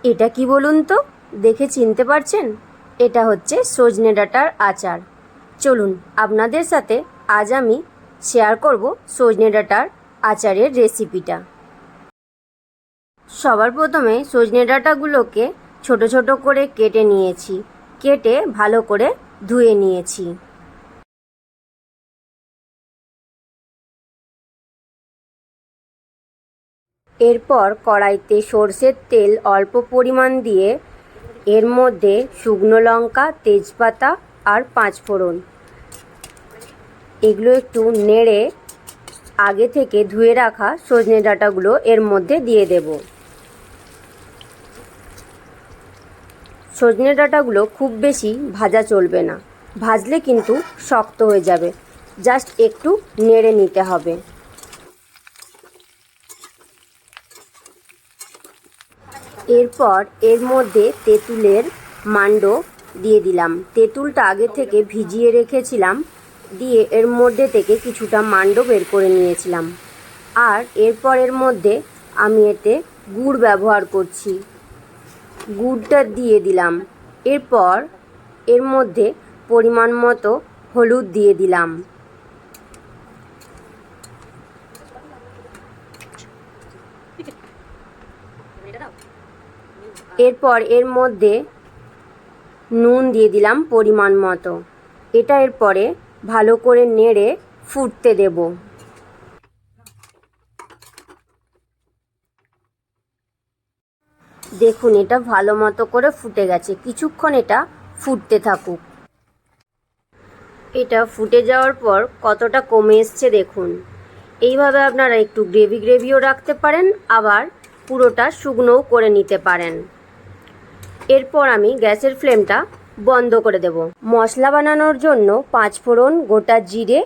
এটা কি বলুন তো, দেখে চিনতে পারছেন? এটা হচ্ছে সজনে ডাঁটার আচার। চলুন আপনাদের সাথে আজ আমি শেয়ার করব সজনে ডাঁটার আচারের রেসিপিটা। সবার প্রথমে সজনে ডাঁটাগুলোকে ছোট ছোট করে কেটে নিয়েছি, কেটে ভালো করে ধুয়ে নিয়েছি। এরপর কড়াইতে সর্ষের তেল অল্প পরিমাণ দিয়ে এর মধ্যে শুকনো লঙ্কা, তেজপাতা আর পাঁচফোড়ন এগুলো একটু নেড়ে আগে থেকে ধুয়ে রাখা সজনে ডাঁটাগুলো এর মধ্যে দিয়ে দেব। সজনে ডাঁটাগুলো খুব বেশি ভাজা চলবে না, ভাজলে কিন্তু শক্ত হয়ে যাবে, জাস্ট একটু নেড়ে নিতে হবে। এরপর এর মধ্যে তেঁতুলের মান্ড দিয়ে দিলাম। তেঁতুলটা আগে থেকে ভিজিয়ে রেখেছিলাম, দিয়ে এর মধ্যে থেকে কিছুটা মান্ড বের করে নিয়েছিলাম। আর এরপর এর মধ্যে আমি এতে গুড় ব্যবহার করছি, গুড়টা দিয়ে দিলাম। এরপর এর মধ্যে পরিমাণ মতো হলুদ দিয়ে দিলাম। এরপর এর মধ্যে নুন দিয়ে দিলাম পরিমাণ মতো। এটা এরপরে ভালো করে নেড়ে ফুটতে দেব। দেখুন এটা ভালো মতো করে ফুটে গেছে, কিছুক্ষণ এটা ফুটতে থাকুক। এটা ফুটে যাওয়ার পর কতটা কমে এসছে দেখুন। এইভাবে আপনারা একটু গ্রেভি গ্রেভিও রাখতে পারেন, আবার পুরোটা শুকনোও করে নিতে পারেন। এরপর আমি গ্যাসের ফ্লেমটা বন্ধ করে দেব। মশলা বানানোর জন্য পাঁচফোড়ন, গোটা জিরে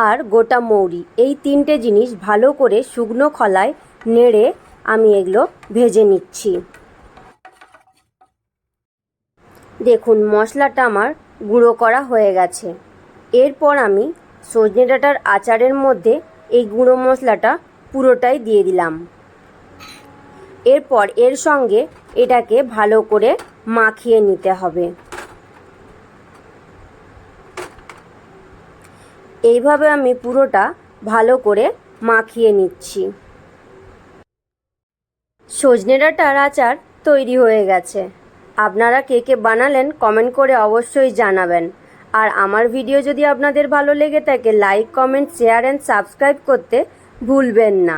আর গোটা মৌরি, এই তিনটে জিনিস ভালো করে শুকনো খোলায় নেড়ে আমি এগুলো ভেজে নিচ্ছি। দেখুন মশলাটা আমার গুঁড়ো করা হয়ে গেছে। এরপর আমি সজনে ডাঁটার আচারের মধ্যে এই গুঁড়ো মশলাটা পুরোটাই দিয়ে দিলাম। এরপর এর সঙ্গে এটাকে ভালো করে মাখিয়ে নিতে হবে। এইভাবে আমি পুরোটা ভালো করে মাখিয়ে নিচ্ছি। সজনে ডাঁটার আচার তৈরি হয়ে গেছে। আপনারা কে কে বানালেন কমেন্ট করে অবশ্যই জানাবেন। আর আমার ভিডিও যদি আপনাদের ভালো লেগে থাকে like, comment, share and subscribe করতে ভুলবেন না।